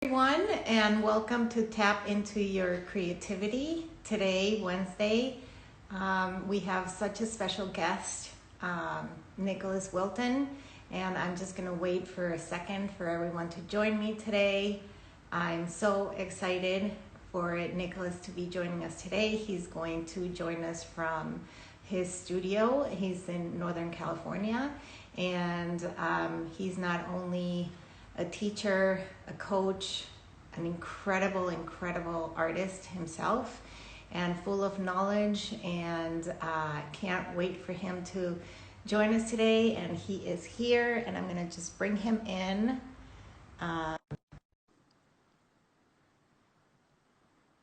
Everyone, and welcome to Tap Into Your Creativity. Today, Wednesday, we have such a special guest, Nicholas Wilton, and I'm just going to wait for a second for everyone to join me today. I'm so excited for Nicholas to be joining us today. He's going to join us from his studio. He's in Northern California, and he's not only a teacher, a coach, an incredible artist himself, and full of knowledge. And can't wait for him to join us today. And he is here, and I'm going to just bring him in.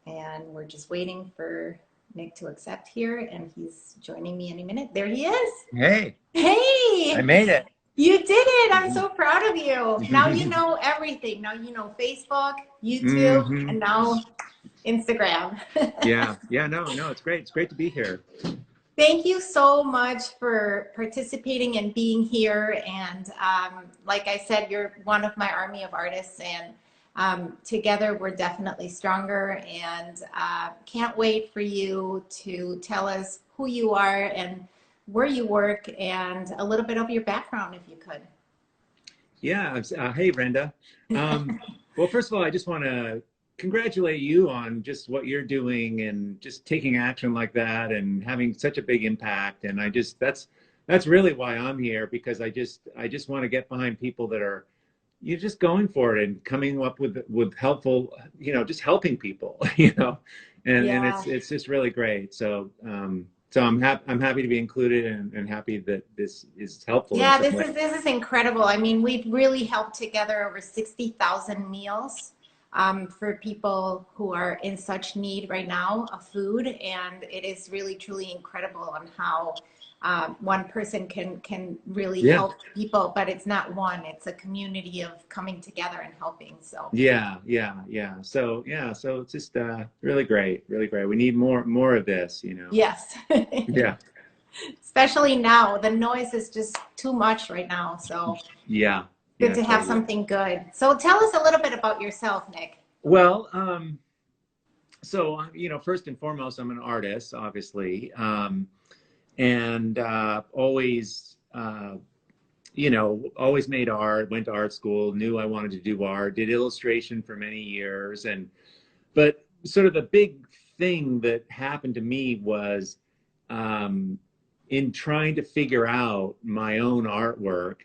And we're just waiting for Nick to accept here, and he's joining me any minute. There he is. Hey, I Hey! made it. You did it. I'm so proud of you. Now you know everything. Now you know Facebook, YouTube, and now Instagram. No, it's great. It's great to be here. Thank you so much for participating and being here. And like I said, you're one of my army of artists, and together we're definitely stronger. And can't wait for you to tell us who you are and where you work and a little bit of your background, if you could. Yeah. Hey, Brenda. Well, first of all, I just want to congratulate you on just what you're doing and just taking action like that and having such a big impact. And that's really why I'm here, because I just want to get behind people that are you're just going for it and coming up with helpful, just helping people, and Yeah. it's just really great. So I'm happy to be included and happy that this is helpful in Yeah, some way. this is incredible. I mean, we've really helped together over 60,000 meals for people who are in such need right now of food, and it is really truly incredible on how one person can really Yeah. help people. But it's not one; it's a community of coming together and helping. So Yeah. So it's just really great, really great. We need more of this. yes. Yeah. Especially now, the noise is just too much right now. So Yeah. good Yeah, to have totally. something good. So tell us a little bit about yourself, Nick. Well, first and foremost, I'm an artist, obviously, and always made art, went to art school, knew I wanted to do art, did illustration for many years. But sort of the big thing that happened to me was in trying to figure out my own artwork,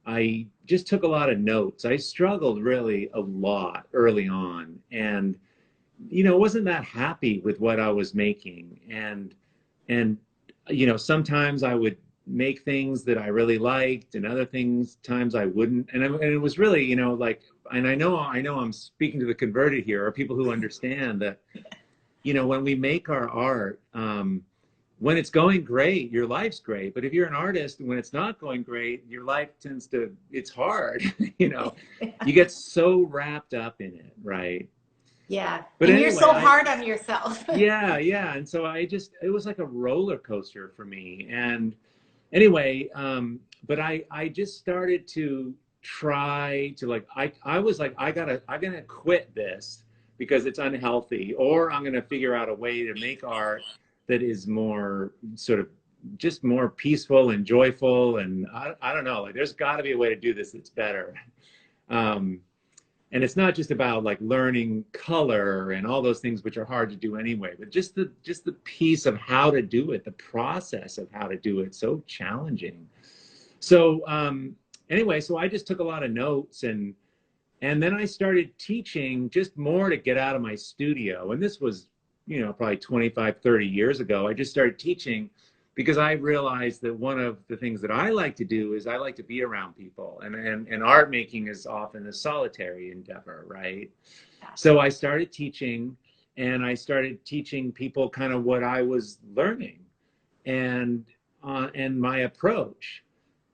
I just took a lot of notes. I struggled really a lot early on, and wasn't that happy with what I was making. And sometimes I would make things that I really liked, and other times I wouldn't. And it was really, and I know I'm speaking to the converted here, or people who understand that, when we make our art, when it's going great, your life's great. But if you're an artist, when it's not going great, your life it's hard. You get so wrapped up in it, right? Yeah. But And you're anyway, so hard on yourself. yeah. And so it was like a roller coaster for me. And anyway, but I just started to try to, like, I was like, I'm gonna quit this because it's unhealthy, or I'm gonna figure out a way to make art that is more sort of just more peaceful and joyful. And I don't know, like, there's got to be a way to do this that's better. Um, and it's not just about like learning color and all those things, which are hard to do anyway, but just the piece of how to do it, the process of how to do it, so challenging. So anyway, so I just took a lot of notes, and then I started teaching just more to get out of my studio. And this was, probably 25, 30 years ago. I just started teaching because I realized that one of the things that I like to do is I like to be around people, and art making is often a solitary endeavor, right? So I started teaching, and I started teaching people kind of what I was learning, and my approach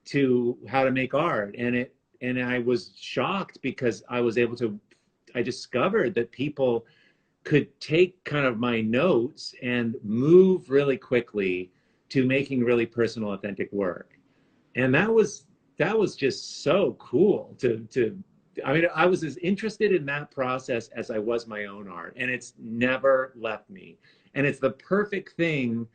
to how to make art. And I was shocked because I discovered that people could take kind of my notes and move really quickly to making really personal, authentic work. And that was just so cool to I mean, I was as interested in that process as I was my own art, and it's never left me. And it's the perfect thing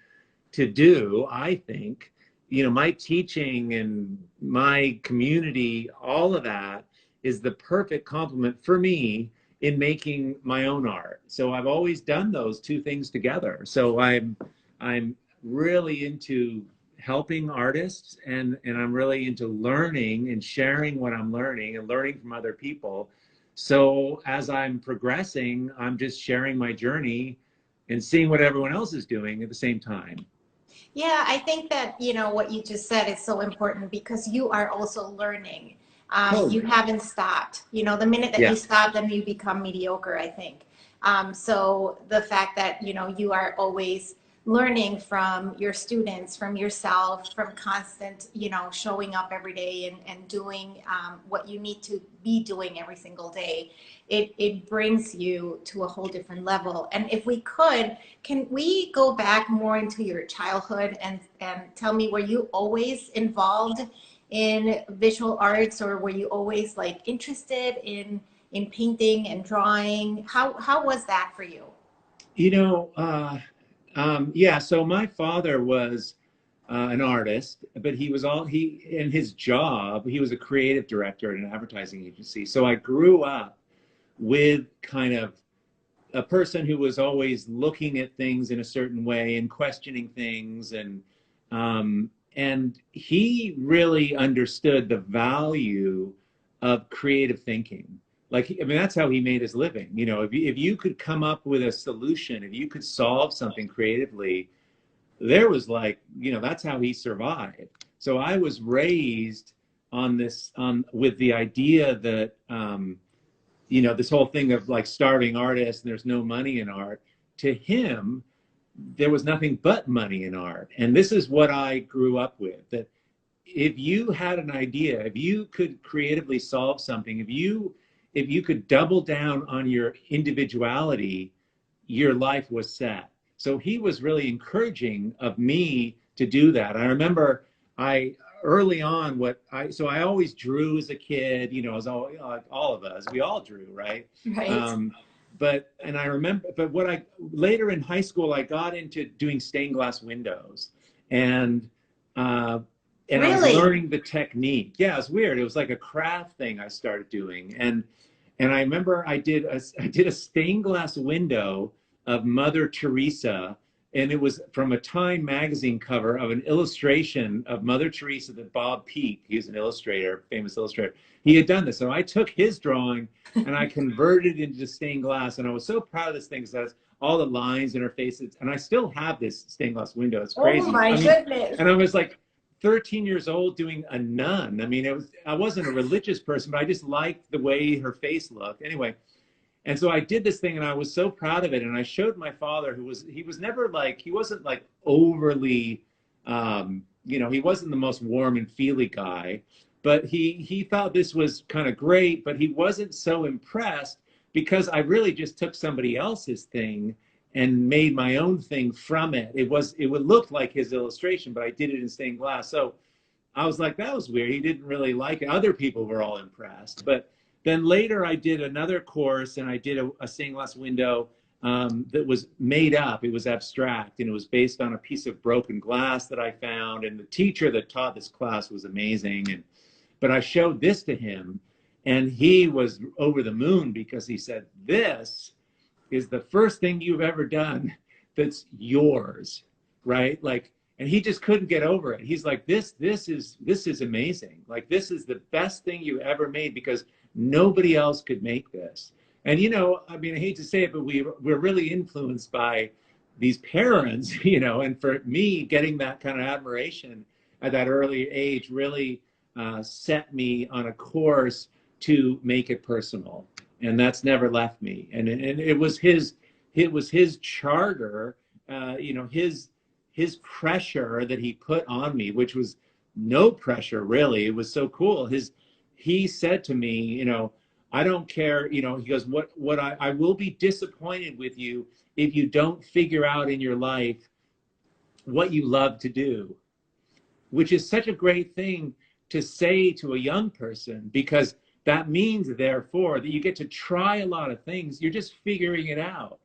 to do, I think. You know, my teaching and my community, all of that is the perfect complement for me in making my own art. So I've always done those two things together. So I'm really into helping artists, and I'm really into learning and sharing what I'm learning and learning from other people. So as I'm progressing, I'm just sharing my journey and seeing what everyone else is doing at the same time. Yeah, I think that, what you just said is so important because you are also learning. You Totally. haven't stopped. The minute that you Yeah. stop, then you become mediocre, I think. So the fact that, you are always learning from your students, from yourself, from constant, showing up every day and doing what you need to be doing every single day, it brings you to a whole different level. And if we could, can we go back more into your childhood and tell me, were you always involved in visual arts, or were you always like interested in painting and drawing? How was that for you? You know, yeah, so my father was an artist, but he in his job, he was a creative director at an advertising agency. So I grew up with kind of a person who was always looking at things in a certain way and questioning things, and he really understood the value of creative thinking. Like, I mean, that's how he made his living. You know, if you could come up with a solution, if you could solve something creatively, there was like, that's how he survived. So I was raised on this, with the idea that, this whole thing of like starving artists and there's no money in art. To him, there was nothing but money in art. And this is what I grew up with, that if you had an idea, if you could creatively solve something, if you could double down on your individuality, your life was set. So he was really encouraging of me to do that. I remember I early on so I always drew as a kid, as like all of us, we all drew, right? Right. Um, and I remember, but what I later in high school, I got into doing stained glass windows, and uh, and I was Really? learning the technique. Yeah, it's weird. It was like a craft thing I started doing, and I remember I did a stained glass window of Mother Teresa, and it was from a Time magazine cover of an illustration of Mother Teresa that Bob Peak, he's an illustrator, famous illustrator, he had done this. So I took his drawing and I converted it into stained glass, and I was so proud of this thing because it has all the lines in her face, and I still have this stained glass window. It's Oh crazy. my I mean, goodness. and I was like 13 years old doing a nun. I mean, I wasn't a religious person, but I just liked the way her face looked. Anyway, and so I did this thing and I was so proud of it. And I showed my father, he was never like, he wasn't like overly, he wasn't the most warm and feely guy, but he thought this was kind of great, but he wasn't so impressed because I really just took somebody else's thing and made my own thing from it. It would look like his illustration, but I did it in stained glass. So I was like, that was weird. He didn't really like it. Other people were all impressed. But then later I did another course and I did a stained glass window that was made up. It was abstract and it was based on a piece of broken glass that I found. And the teacher that taught this class was amazing. But I showed this to him and he was over the moon because he said, this is the first thing you've ever done that's yours, right? Like, and he just couldn't get over it. He's like, this is amazing. Like, this is the best thing you ever made because nobody else could make this. And I mean, I hate to say it, but we're really influenced by these parents, and for me, getting that kind of admiration at that early age really set me on a course to make it personal, and that's never left me. And it was his charter, his pressure that he put on me, which was no pressure really. It was so cool. He said to me, I don't care, he goes, what I will be disappointed with you if you don't figure out in your life what you love to do, which is such a great thing to say to a young person because that means, therefore, that you get to try a lot of things. You're just figuring it out.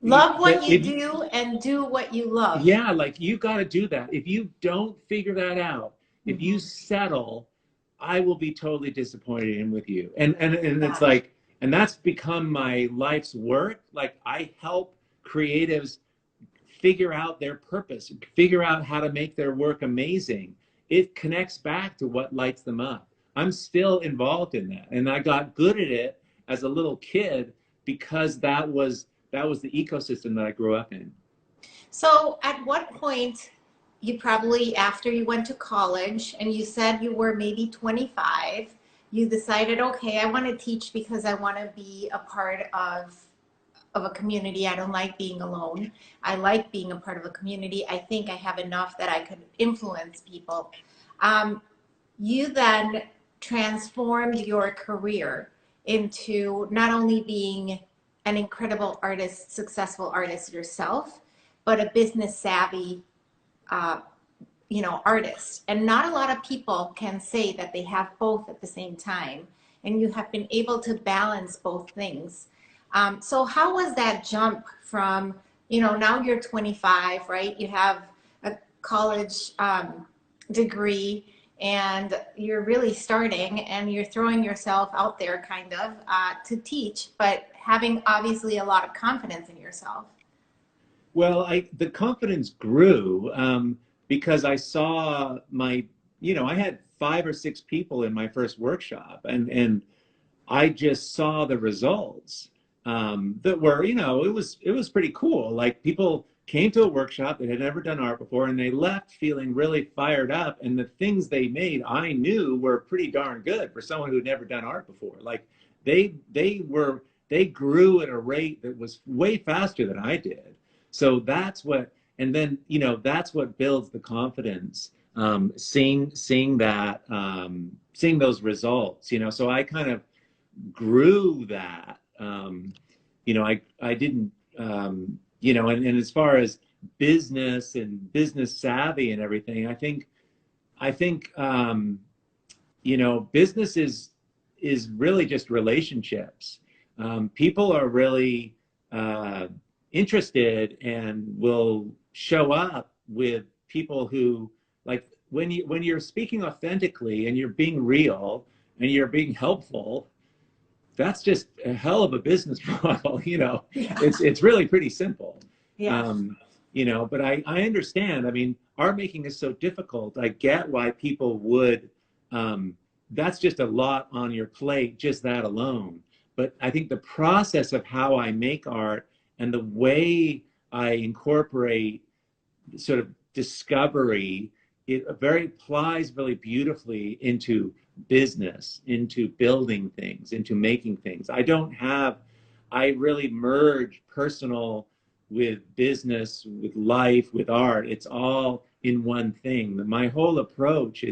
Love what But you do and do what you love. yeah, like you got to do that. If you don't figure that out, if you Mm-hmm. settle, I will be totally disappointed in with you. And it's Gosh. like, and that's become my life's work. Like I help creatives figure out their purpose, figure out how to make their work amazing. It connects back to what lights them up. I'm still involved in that, and I got good at it as a little kid because that was the ecosystem that I grew up in. So at what point, you probably, after you went to college and you said you were maybe 25, you decided, okay, I want to teach because I want to be a part of a community. I don't like being alone. I like being a part of a community. I think I have enough that I could influence people. Um, you then transformed your career into not only being an incredible artist, successful artist yourself, but a business savvy, uh, artist. And not a lot of people can say that they have both at the same time. And you have been able to balance both things. So how was that jump from, now you're 25, right? You have a college degree and you're really starting and you're throwing yourself out there kind of to teach, but having obviously a lot of confidence in yourself. Well, the confidence grew because I saw I had 5 or 6 people in my first workshop, and I just saw the results that were, it was pretty cool. Like people came to a workshop that had never done art before, and they left feeling really fired up. And the things they made, I knew were pretty darn good for someone who had never done art before. Like they grew at a rate that was way faster than I did. So that's what, and then that's what builds the confidence. Seeing that, seeing those results. So I kind of grew that. I didn't, and as far as business and business savvy and everything, I think business is really just relationships. People are really interested and will show up with people who, like, when you're speaking authentically and you're being real and you're being helpful, that's just a hell of a business model. Yeah. It's really pretty simple. Yes. But I understand. I mean, art making is so difficult. I get why people would. That's just a lot on your plate, just that alone. But I think the process of how I make art and the way I incorporate sort of discovery, it very applies really beautifully into business, into building things, into making things. I really merge personal with business, with life, with art. It's all in one thing. My whole approach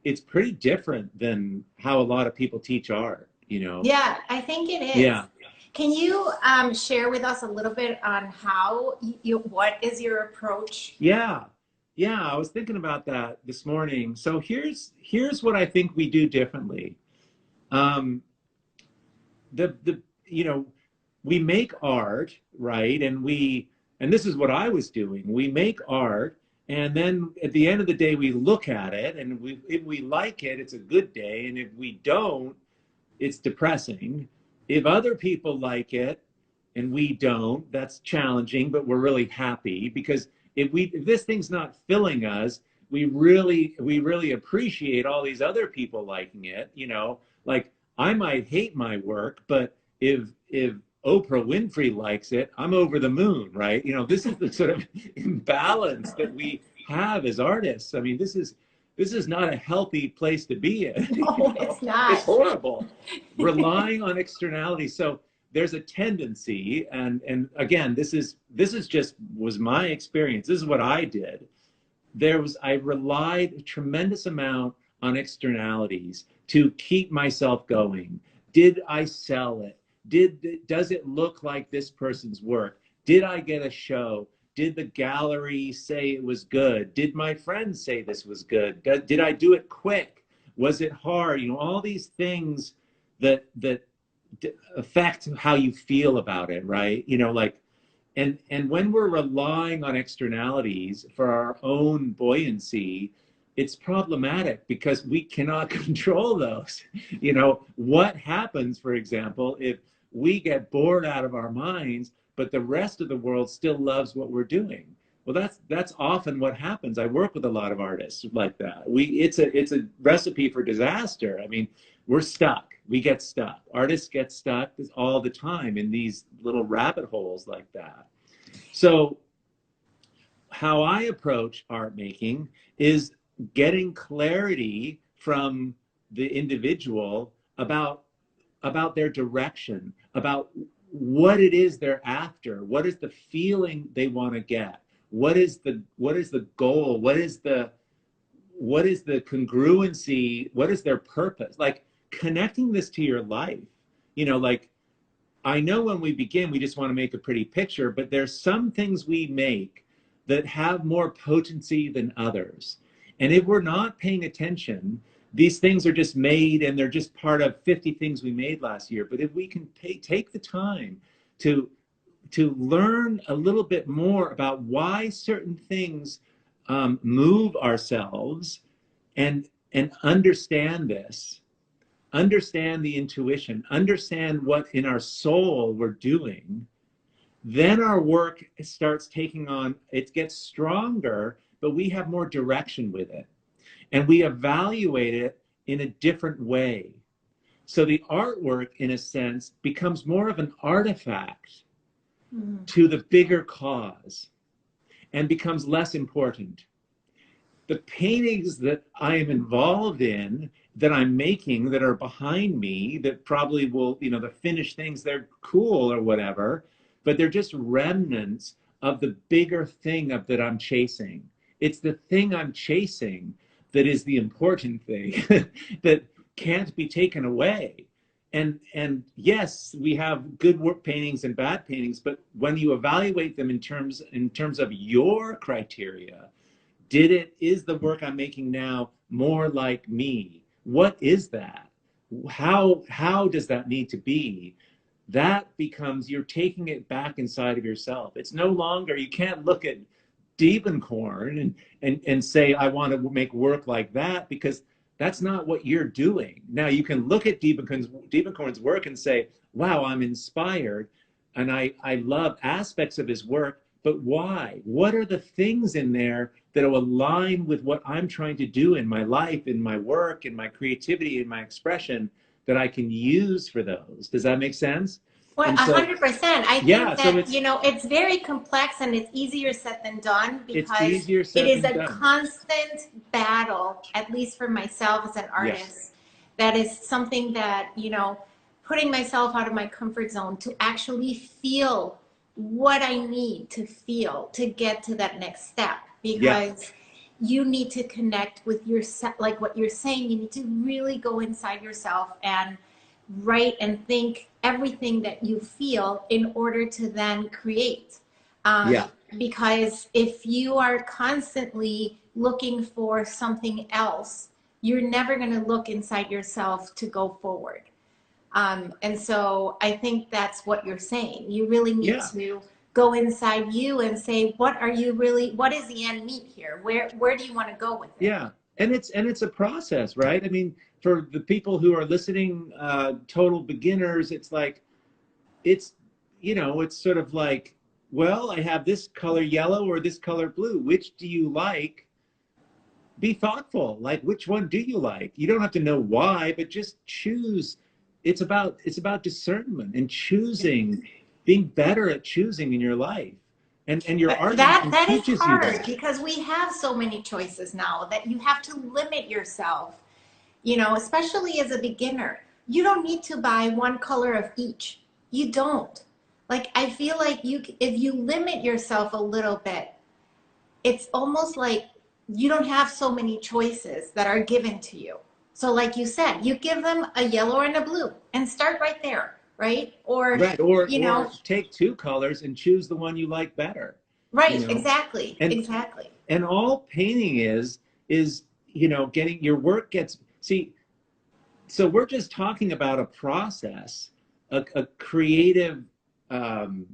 it's pretty different than how a lot of people teach art. Yeah, I think it is. Yeah. Can you share with us a little bit on how what is your approach? Yeah. Yeah, I was thinking about that this morning. So here's what I think we do differently. Um, the we make art, right? And this is what I was doing. We make art, and then at the end of the day, we look at it, and if we like it, it's a good day, and if we don't, it's depressing. If other people like it and we don't, that's challenging, but we're really happy because if this thing's not filling us, we really appreciate all these other people liking it. Like I might hate my work, but if Oprah Winfrey likes it, I'm over the moon, right? This is the sort of imbalance that we have as artists. I mean, this is not a healthy place to be in. No, it's not. It's horrible. Relying on externality. So there's a tendency, and again, this is just was my experience. This is what I did. I relied a tremendous amount on externalities to keep myself going. Did I sell it? Does it look like this person's work? Did I get a show? Did the gallery say it was good? Did my friends say this was good? Did I do it quick? Was it hard? All these things that affect how you feel about it, right? You know, like, and when we're relying on externalities for our own buoyancy, it's problematic because we cannot control those. You know, what happens, for example, if we get bored out of our minds, but the rest of the world still loves what we're doing? Well, that's often what happens. I work with a lot of artists like that. It's a recipe for disaster. I mean, we're stuck. We get stuck. Artists get stuck all the time in these little rabbit holes like that. So how I approach art making is getting clarity from the individual about their direction, about what it is they're after, what is the feeling they want to get, what is the goal, what is the congruency, what is their purpose, like connecting this to your life. You know, like, I know when we begin, we just want to make a pretty picture, but there's some things we make that have more potency than others. And if we're not paying attention, these things are just made and they're just part of 50 things we made last year. But if we can take the time to learn a little bit more about why certain things move ourselves, and understand this, understand the intuition, understand what in our soul we're doing, then our work starts taking on, it gets stronger, but we have more direction with it. And we evaluate it in a different way. So the artwork, in a sense, becomes more of an artifact to the bigger cause and becomes less important. The paintings that I am involved in, that I'm making, that are behind me, that probably will, you know, the finished things, they're cool or whatever, but they're just remnants of the bigger thing of that I'm chasing. It's the thing I'm chasing that is the important thing that can't be taken away. And yes, we have good work paintings and bad paintings, but when you evaluate them in terms of your criteria, is the work I'm making now more like me? What is that? How does that need to be? That becomes, you're taking it back inside of yourself. It's no longer, you can't look at Diebenkorn and say, I want to make work like that, because that's not what you're doing. Now you can look at Diebenkorn's work and say, wow, I'm inspired and I love aspects of his work, but why? What are the things in there that will align with what I'm trying to do in my life, in my work, in my creativity, in my expression, that I can use for those? Does that make sense? Well, And so, 100%. I yeah, think so that, you know, it's very complex and it's easier said than done it's because easier it said is than a done. constant battle, at least for myself as an Yes. artist. That is something that, you know, putting myself out of my comfort zone to actually feel what I need to feel to get to that next step, Yeah. because you need to connect with yourself, like what you're saying, you need to really go inside yourself and write and think everything that you feel in order to then create. Yeah. Because if you are constantly looking for something else, you're never going to look inside yourself to go forward. And so I think that's what you're saying. You really need Yeah. to go inside you and say, what are you really, what is the end meat here? Where do you want to go with it? Yeah. And it's a process, right? I mean, for the people who are listening, total beginners, it's like, it's, you know, it's sort of like, well, I have this color yellow or this color blue. Which do you like? Be thoughtful. Like, which one do you like? You don't have to know why, but just choose. It's about discernment and choosing, being better at choosing in your life. And your But art that making that is teaches you hard that. because we have so many choices now that you have to limit yourself, you know, especially as a beginner. You don't need to buy one color of each. You don't. Like, I feel like you, if you limit yourself a little bit, it's almost like you don't have so many choices that are given to you. So like you said, you give them a yellow and a blue and start right there, right? Or, Right. Or you know, or take two colors and choose the one you like better. You right, know? exactly, And exactly. and all painting is, you know, getting your work gets, see, so we're just talking about a process, a creative um,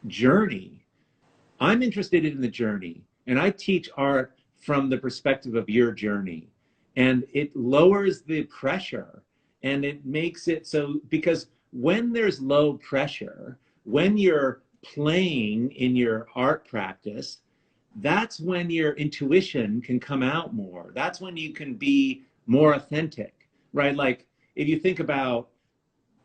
journey. I'm interested in the journey, and I teach art from the perspective of your journey. And it lowers the pressure, and it makes it so, because when there's low pressure, when you're playing in your art practice, that's when your intuition can come out more. That's when you can be more authentic, right? Like if you think about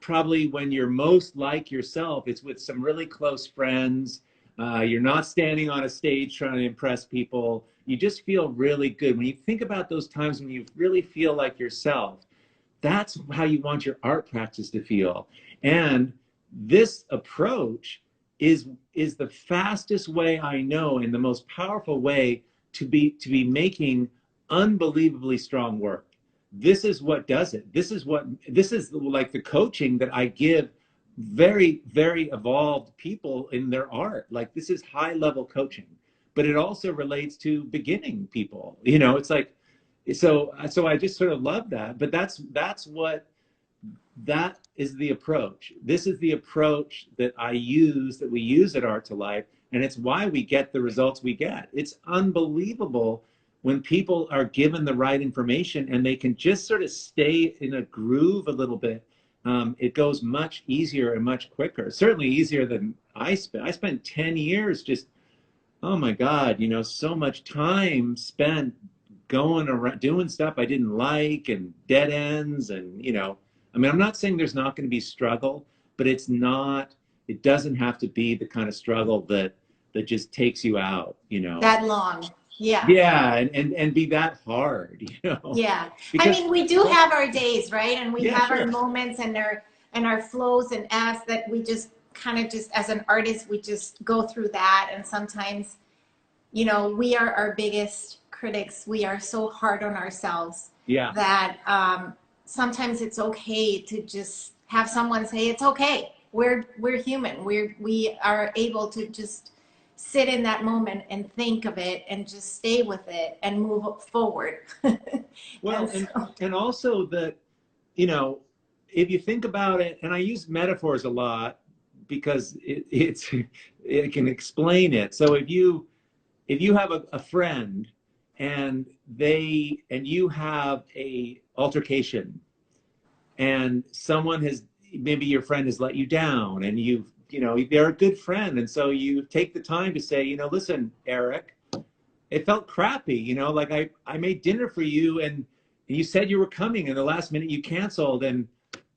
probably when you're most like yourself, it's with some really close friends. You're not standing on a stage trying to impress people. You just feel really good. When you think about those times when you really feel like yourself, that's how you want your art practice to feel. And this approach is the fastest way I know, and the most powerful way to be making unbelievably strong work. This is what does it. This is like the coaching that I give very, very evolved people in their art. Like this is high level coaching, but it also relates to beginning people. It's like, so I just sort of love that. But that is the approach. This is the approach that we use at Art to Life, and it's why we get the results we get. It's unbelievable when people are given the right information and they can just sort of stay in a groove a little bit. It goes much easier and much quicker. Certainly easier than I spent. I spent 10 years just, oh my God, so much time spent going around doing stuff I didn't like, and dead ends, and I mean, I'm not saying there's not going to be struggle, but it doesn't have to be the kind of struggle that just takes you out. That long. Yeah. Yeah, and be that hard. Yeah. I Because mean, we do have our days, right? And we yeah, have our sure. moments and our flows and acts that we just kind of just, as an artist, we just go through that. And sometimes, we are our biggest critics. We are so hard on ourselves Yeah. that sometimes it's okay to just have someone say, it's okay. We're human. We are able to just sit in that moment and think of it and just stay with it and move forward. Well, And and so, and also that, if you think about it, and I use metaphors a lot because it can explain it. So if you have a friend and you have a altercation, and someone has, maybe your friend has let you down, and they're a good friend, and so you take the time to say, listen, Eric, it felt crappy, like I made dinner for you, and you said you were coming, and the last minute you canceled, and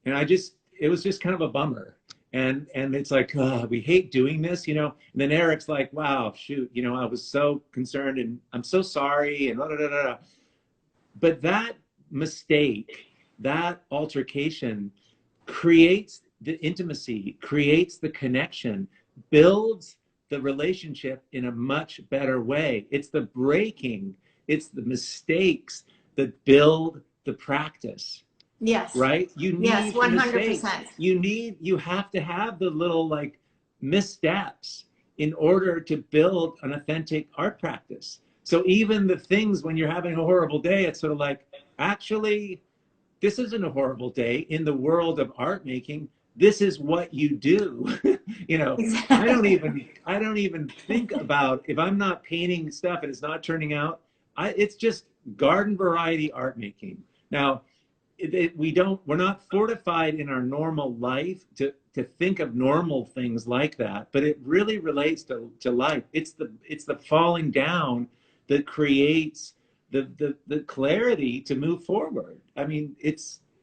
it was just kind of a bummer. And it's like, we hate doing this, and then Eric's like, wow, shoot, I was so concerned, and I'm so sorry, and blah, blah, blah, blah. But that mistake, that altercation creates the intimacy, creates the connection, builds the relationship in a much better way. It's the breaking, it's the mistakes that build the practice. yes, Right? You yes, need the mistakes. 100%. You have to have the little like missteps in order to build an authentic art practice. So even the things when you're having a horrible day, it's sort of like, actually, this isn't a horrible day in the world of art making. This is what you do. I don't Exactly. even think about, if I'm not painting stuff and it's not turning out, it's just garden variety art making. Now, we're not fortified in our normal life to think of normal things like that, but it really relates to life. It's the falling down that creates the clarity to move forward. I mean,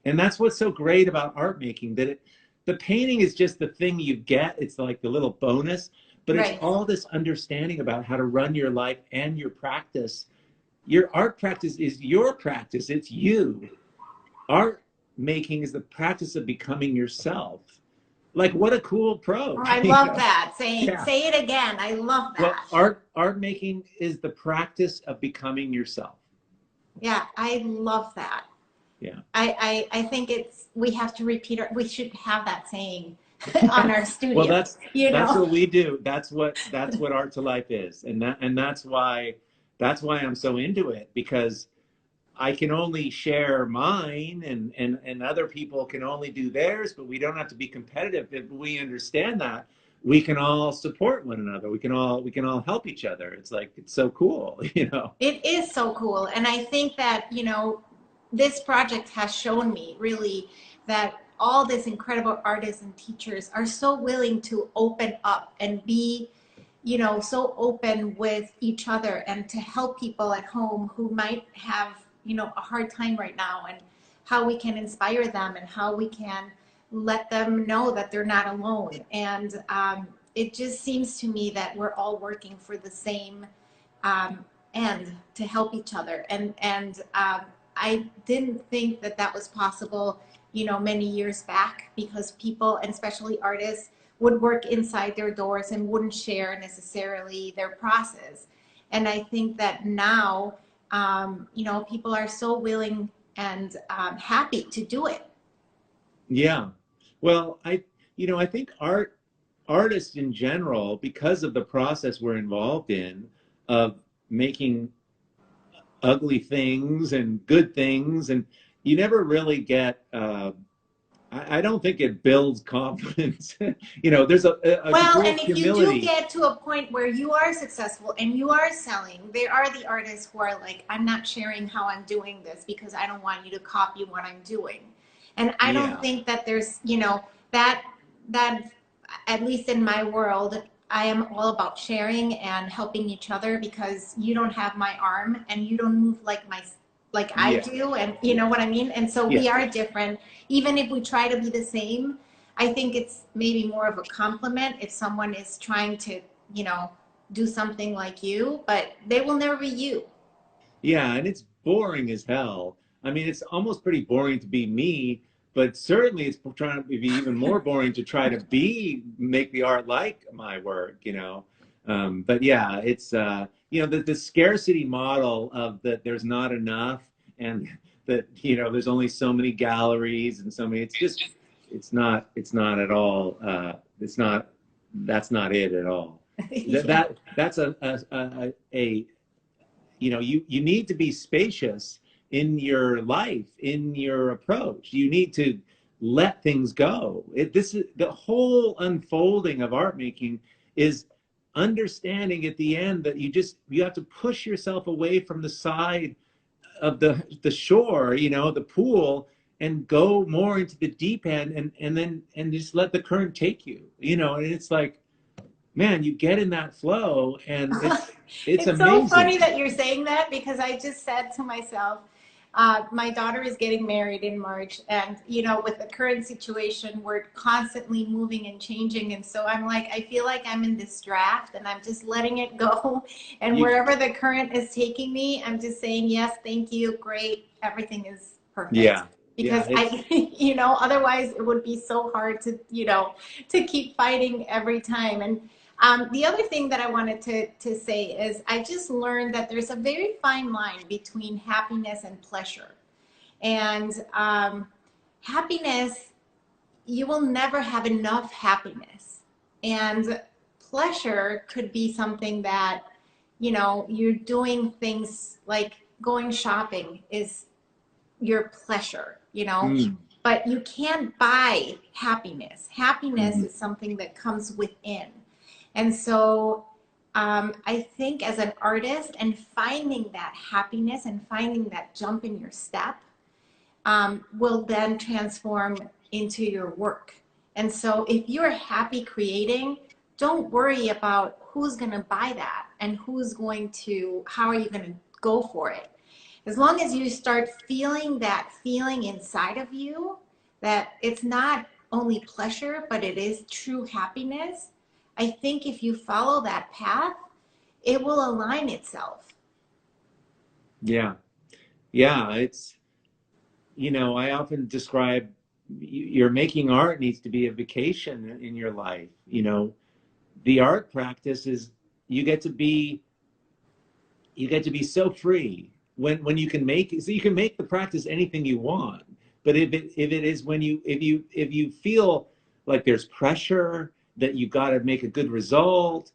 and that's what's so great about art making, that the painting is just the thing you get. It's like the little bonus, but it's Right. all this understanding about how to run your life and your practice. Your art practice is your practice. It's you. Art making is the practice of becoming yourself. Like, what a cool Oh, approach. I love that. Yeah. Say it again. I love Well, that. art making is the practice of becoming yourself. Yeah, I love that. Yeah. I think we have to repeat we should have that saying on our Well, studio, that's what we do. That's what Art to Life is. And that's why I'm so into it, because I can only share mine, and other people can only do theirs, but we don't have to be competitive. If we understand that, we can all support one another. We can all help each other. It's like, it's so cool, you know. It is so cool. And I think that, this project has shown me really that all these incredible artists and teachers are so willing to open up and be, so open with each other and to help people at home who might have, a hard time right now, and how we can inspire them and how we can let them know that they're not alone. And it just seems to me that we're all working for the same end, to help each other. And I didn't think that that was possible, many years back, because people, and especially artists, would work inside their doors and wouldn't share necessarily their process. And I think that now, people are so willing and happy to do it. Yeah. Well, I think artists in general, because of the process we're involved in of making ugly things and good things, and you never really get. I don't think it builds confidence. There's a Well, degree of and if you do humility. get to a point where you are successful and you are selling, there are the artists who are like, I'm not sharing how I'm doing this because I don't want you to copy what I'm doing. And I don't Yeah. think that there's, that that at least in my world, I am all about sharing and helping each other, because you don't have my arm and you don't move like I Yeah. do, and you know what I mean? And so Yeah. we are different. Even if we try to be the same, I think it's maybe more of a compliment if someone is trying to, you know, do something like you, but they will never be you. Yeah, and it's boring as hell. I mean, it's almost pretty boring to be me, but certainly it's trying to be even more boring to try to make the art like my work. But yeah, it's the scarcity model of that there's not enough, and that there's only so many galleries and so many. It's not at all. That's not it at all. Yeah. That's a you need to be spacious in your life, in your approach. You need to let things go. This is the whole unfolding of art making, is understanding at the end that you have to push yourself away from the side of the shore, the pool, and go more into the deep end, and just let the current take you. And it's like, man, you get in that flow, and it's It's so funny amazing. that you're saying that, because I just said to myself, my daughter is getting married in March, and with the current situation, we're constantly moving and changing, and so I'm like, I feel like I'm in this draft, and I'm just letting it go, and You wherever the current is taking me, I'm just saying yes, thank you, great, everything is perfect. Yeah, Because yeah, I, otherwise it would be so hard to, to keep fighting every time. And the other thing that I wanted to say is I just learned that there's a very fine line between happiness and pleasure. And happiness, you will never have enough happiness. And pleasure could be something that, you're doing things like going shopping is your pleasure. mm, But you can't buy happiness. Happiness mhm. is something that comes within. And so I think as an artist, and finding that happiness and finding that jump in your step will then transform into your work. And so if you're happy creating, don't worry about who's going to buy that and how are you going to go for it. As long as you start feeling that feeling inside of you, that it's not only pleasure, but it is true happiness, I think if you follow that path, it will align itself. Yeah, yeah. I often describe your making art needs to be a vacation in your life. The art practice is you get to be you get to be so free when you can make the practice anything you want. But if it is when you feel like there's pressure that you got to make a good result,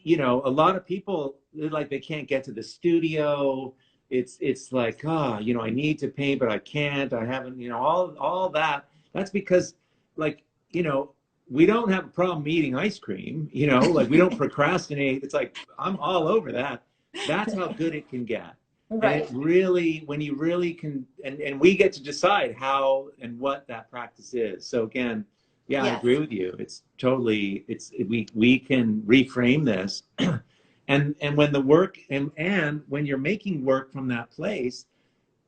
a lot of people, like, they can't get to the studio, it's like, you know, I need to paint, but I can't. I haven't, you know, all that. That's because, like, you know, we don't have a problem eating ice cream, you know, like we don't procrastinate. It's like I'm all over that. That's how good it can get. And it Right. really, when you really can, and we get to decide how and what that practice is. So again, yeah, I agree Yes. with you. It's totally, we can reframe this. And when the work and when you're making work from that place,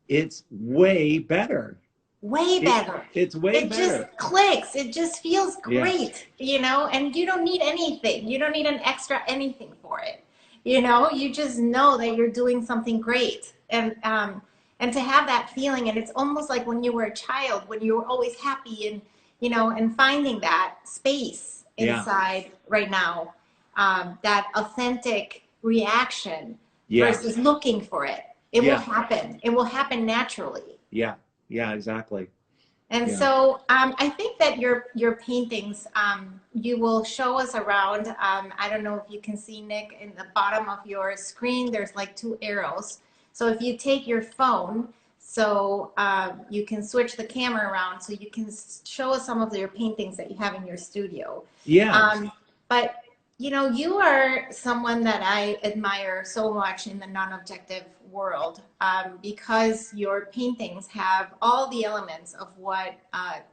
it's way better. Way It better. it's way It just better. clicks. It just feels Yeah. great, you know, and you don't need anything. You don't need an extra anything for it. You know, you just know that you're doing something great. And to have that feeling, and it's almost like when you were a child, when you were always happy and, you know, and finding that space Yeah. inside right now, that authentic reaction Yeah. versus looking for it. It will Yeah. happen. It will happen naturally. Yeah. Yeah, exactly. And Yeah. so I think that your paintings, you will show us around. I don't know if you can see, Nick, in the bottom of your screen, there's like two arrows. So if you take your phone, so you can switch the camera around so you can show us some of your paintings that you have in your studio. Yeah. But you know, you are someone that I admire so much in the non-objective world because your paintings have all the elements of what,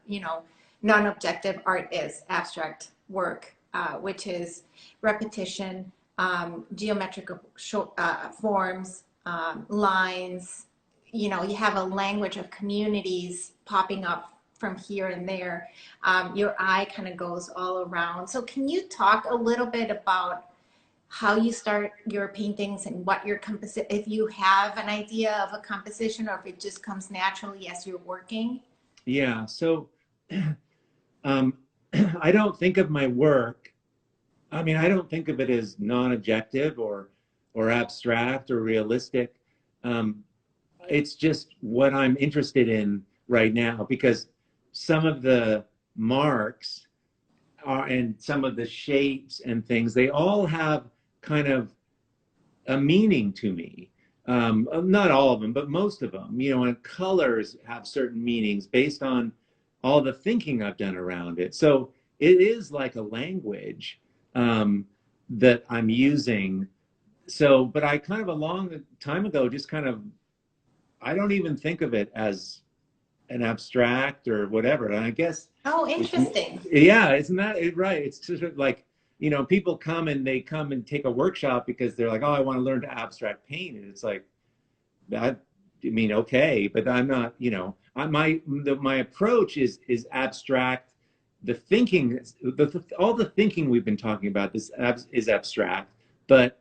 you know, non-objective art is, abstract work, which is repetition, geometrical forms, lines. You know, you have a language of communities popping up from here and there. Your eye kind of goes all around. So can you talk a little bit about how you start your paintings and what your composition, if you have an idea of a composition or if it just comes naturally as you're working? Yeah. So um I don't think of my work, I mean, I don't think of it as non-objective or abstract or realistic. Um, it's just what I'm interested in right now because some of the marks are and some of the shapes and things, they all have kind of a meaning to me. Not all of them, but most of them, you know, and colors have certain meanings based on all the thinking I've done around it. So it is like a language um, that I'm using. So, but I kind of a long time ago just kind of, I don't even think of it as an abstract or whatever. And I guess Oh, it's, interesting. yeah, isn't that it? Right. It's just like, you know, people come and they come and take a workshop because they're like, oh, I want to learn to abstract paint. And it's like, I mean, okay, but I'm not, you know, my approach is abstract. The thinking, all the thinking we've been talking about this is abstract, but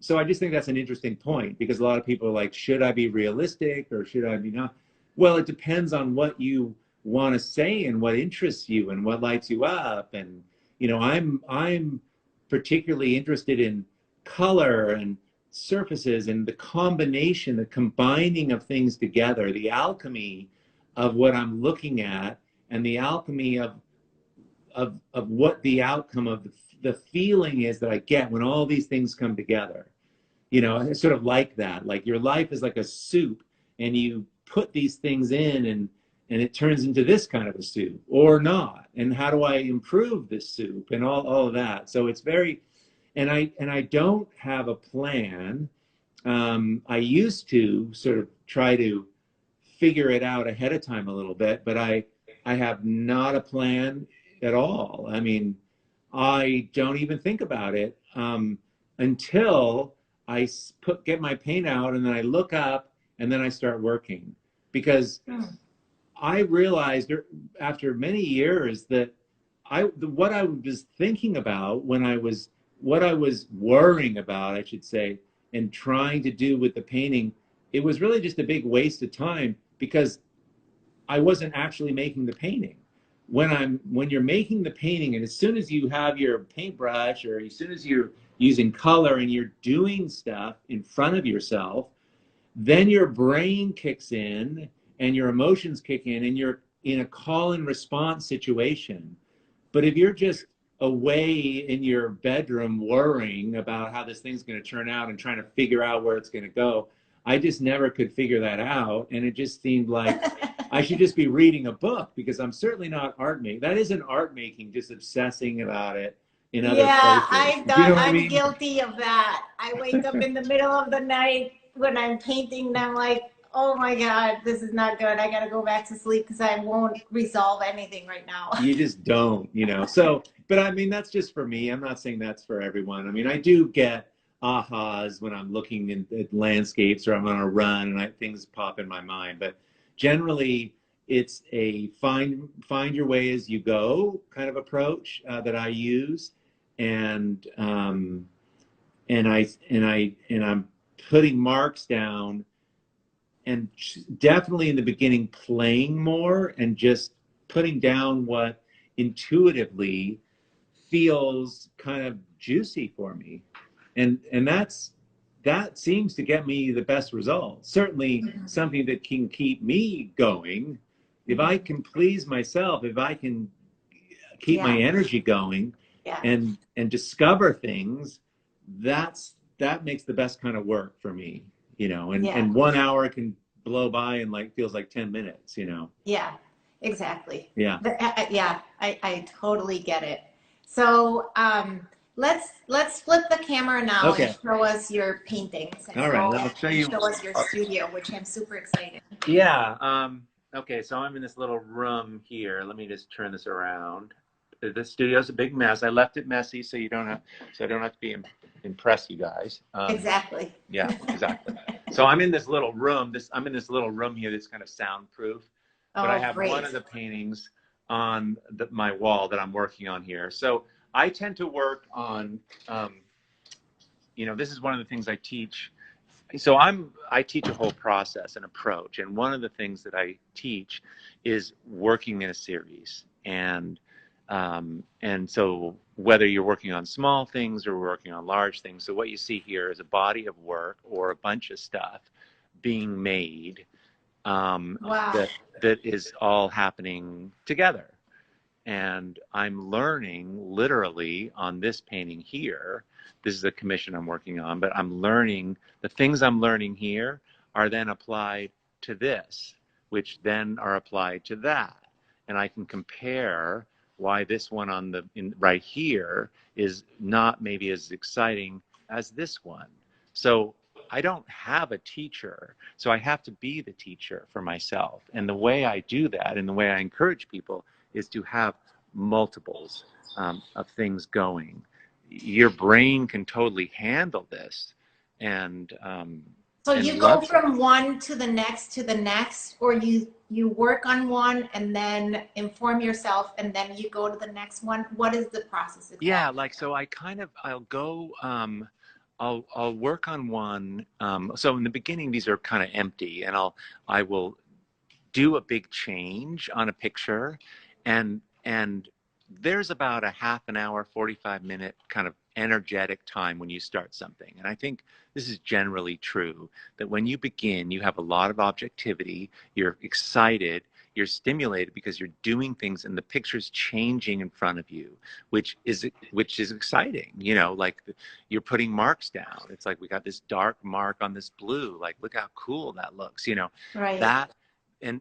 so I just think that's an interesting point because a lot of people are like, should I be realistic or should I be not? Well, it depends on what you want to say and what interests you and what lights you up. And you know, I'm particularly interested in color and surfaces and the combination, the combining of things together, the alchemy of what I'm looking at, and the alchemy of what the outcome of the feeling is that I get when all these things come together. You know, it's sort of like that. Like your life is like a soup, and you put these things in, and it turns into this kind of a soup or not. And how do I improve this soup and all of that? So it's very, and I don't have a plan. I used to sort of try to figure it out ahead of time a little bit, but I have not a plan at all. I mean, I don't even think about it until I get my paint out and then I look up and then I start working because Hmm. I realized after many years that what I was thinking about when I was what I was worrying about, I should say, and trying to do with the painting, it was really just a big waste of time because I wasn't actually making the painting. When you're making the painting, and as soon as you have your paintbrush, or as soon as you're using color and you're doing stuff in front of yourself, then your brain kicks in and your emotions kick in, and you're in a call and response situation. But if you're just away in your bedroom worrying about how this thing's going to turn out and trying to figure out where it's going to go, I just never could figure that out. And it just seemed like I should just be reading a book because I'm certainly not art making. That isn't art making, just obsessing about it in other Yeah, places. You know what I I'm mean? guilty of that. I wake up in the middle of the night when I'm painting and I'm like, oh my God, this is not good. I got to go back to sleep because I won't resolve anything right now. You just don't, you know. So, but I mean, that's just for me. I'm not saying that's for everyone. I mean, I do get ahas when I'm looking at landscapes or I'm on a run and things pop in my mind. But generally, it's a find your way as you go kind of approach that I use, and I'm putting marks down, and definitely in the beginning playing more and just putting down what intuitively feels kind of juicy for me, and that seems to get me the best results. Certainly something that can keep me going. If I can please myself, if I can keep my Yeah, energy going yeah, and discover things, that makes the best kind of work for me, you know. yeah, And 1 hour can blow by and like feels like 10 minutes, you know. yeah, exactly. Yeah. Yeah, I totally get it. So let's flip the camera now and Okay. show us your paintings and All right, go I'll show and you. show us your studio, which I'm super excited. Yeah. Okay, so I'm in this little room here. Let me just turn this around. The studio's a big mess. I left it messy so I don't have to be impress you guys. Exactly. Yeah, exactly. So I'm in this little room. I'm in this little room here that's kind of soundproof, but I Oh, have one great. of the paintings on my wall that I'm working on here. So I tend to work on, this is one of the things I teach. So I teach a whole process and approach, and one of the things that I teach is working in a series. And so whether you're working on small things or working on large things, so what you see here is a body of work or a bunch of stuff being made, Wow. that is all happening together. And I'm learning literally on this painting here. This is a commission I'm working on, but I'm learning the things I'm learning here are then applied to this, which then are applied to that. And I can compare why this one right here is not maybe as exciting as this one. So I don't have a teacher, so I have to be the teacher for myself. And the way I do that and the way I encourage people is to have multiples of things going. Your brain can totally handle this, and So and you go loves it. from one to the next, or you work on one and then inform yourself, and then you go to the next one. What is the process Yeah, exactly? like so I'll go I'll work on one. So in the beginning these are kind of empty, and I will do a big change on a picture, and there's about a half an hour 45-minute kind of energetic time when you start something. And I think this is generally true, that when you begin you have a lot of objectivity, you're excited, you're stimulated because you're doing things and the picture's changing in front of you, which is exciting, like you're putting marks down. It's like we got this dark mark on this blue, like look how cool that looks, Right. that. And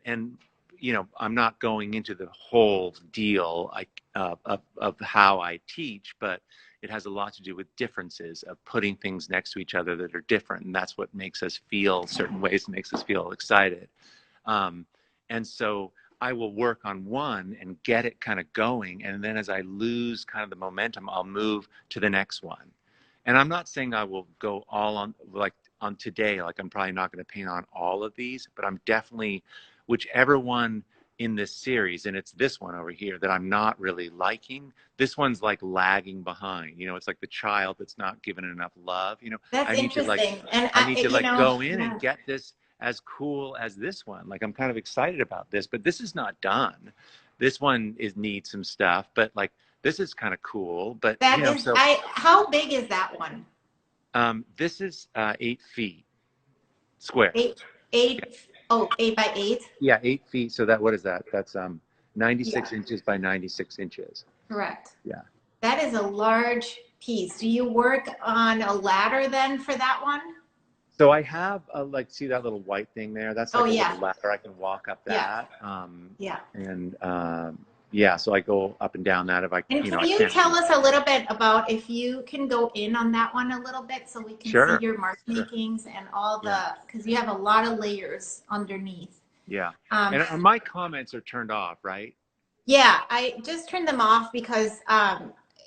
I'm not going into the whole deal of how I teach, but it has a lot to do with differences of putting things next to each other that are different, and that's what makes us feel certain ways, makes us feel excited. um, and so I will work on one and get it kind of going, and then as I lose kind of the momentum, I'll move to the next one. And I'm not saying I will go all on, like on today, like I'm probably not going to paint on all of these, but I'm definitely, whichever one in this series, and it's this one over here that I'm not really liking, this one's like lagging behind. It's like the child that's not given enough love. That's I need to like, interesting. And I need to like I, go in and yeah, get this as cool as this one. Like I'm kind of excited about this, but this is not done. This one needs some stuff, but like this is kind of cool. But that is, so how big is that one? this is 8 feet square. Eight, Yeah. oh, 8 by 8? Yeah, 8 feet. So what is that? That's Yeah, 96 inches by 96 inches. correct. Yeah. That is a large piece. Do you work on a ladder then for that one? So I have like, see that little white thing there? That's Oh like a little yeah, ladder. I can walk up yeah, that. yeah. And yeah, so I go up and down that if I, And you know, can I you can't. tell us a little bit about if you can go in on that one a little bit so we can see Sure, your mark sure. makings and all Yeah, the, because you have a lot of layers underneath. yeah. Um, And my comments are turned off, right? yeah, I just turned them off because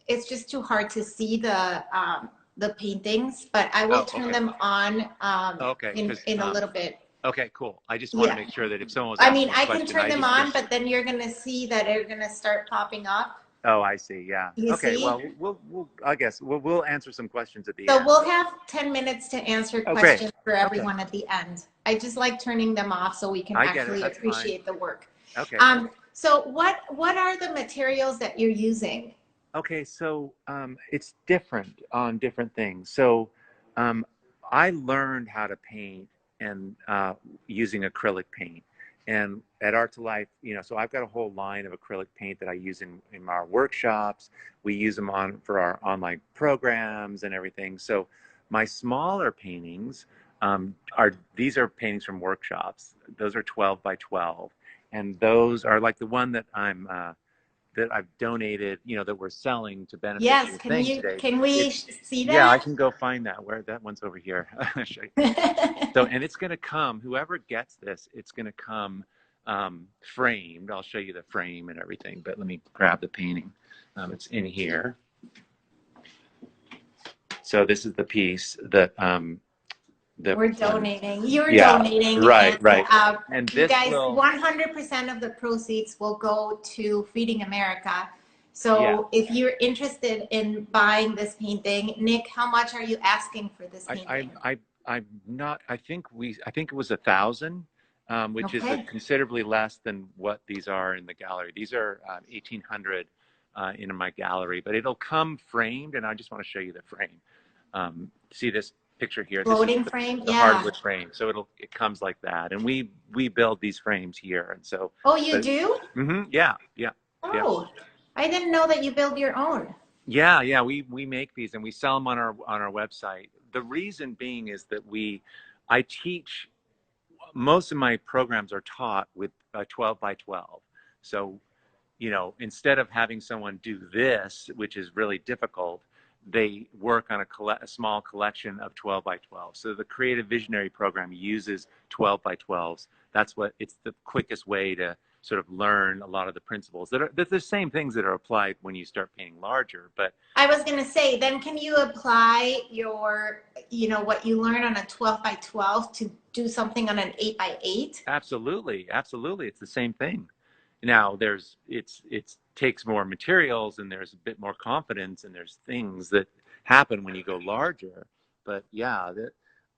it's just too hard to see the paintings, but I will Oh, turn okay. them on Okay, because in a little bit. okay, cool. I just want to Yeah. make sure that if someone was I mean, asking a I can question, turn I them didn't on, just. but then you're gonna see that they're gonna start popping up. Oh, I see. Yeah. You Okay. see? Well, we'll I guess we'll answer some questions at the So end. we'll have 10 minutes to answer Oh, great. questions for Okay. everyone at the end. I just like turning them off so we can I get it. actually That's fine. appreciate the work. Okay. So what are the materials that you're using? Okay. So it's different on different things. So um, I learned how to paint and using acrylic paint. And at Art to Life, you know, so I've got a whole line of acrylic paint that I use in our workshops. We use them on for our online programs and everything. So my smaller paintings are these are paintings from workshops. Those are 12 by 12, and those are like the one that I've donated, you know, that we're selling to benefit Yes, your thing today. can we It's see yeah, I that? can go find that. Where that one's over here. So, and it's going to come, whoever gets this, it's going to come framed. I'll show you the frame and everything, but let me grab the painting. It's in here. So this is the piece that, We're donating. You're yeah, donating, and right, right. And you this guys, will, 100% of the proceeds will go to Feeding America. yeah, So if you're interested in buying this painting, Nick, how much are you asking for this I, I, painting? I, I'm not, I think it was 1,000, which is a Okay. considerably less than what these are in the gallery. These are 1,800 in my gallery, but it'll come framed, and I just want to show you the frame. See this picture here? This is Floating frame? the Yeah. hardwood frame, so it comes like that, and we build these frames here, and so. Oh, you But do? yeah, yeah, yeah. Oh, I didn't know that you build your own. Yeah, yeah, we make these and we sell them on our website. The reason being is that I teach, most of my programs are taught with 12 by 12. So, you know, instead of having someone do this, which is really difficult, they work on a small collection of 12 by 12. So the Creative Visionary program uses 12 by 12s. It's the quickest way to sort of learn a lot of the principles that are the same things that are applied when you start painting larger. But I was going to say, then can you apply what you learn on a 12 by 12 to do something on an 8 by 8? absolutely, absolutely, it's the same thing. Now it takes more materials and there's a bit more confidence and there's things that happen when you go larger. But yeah,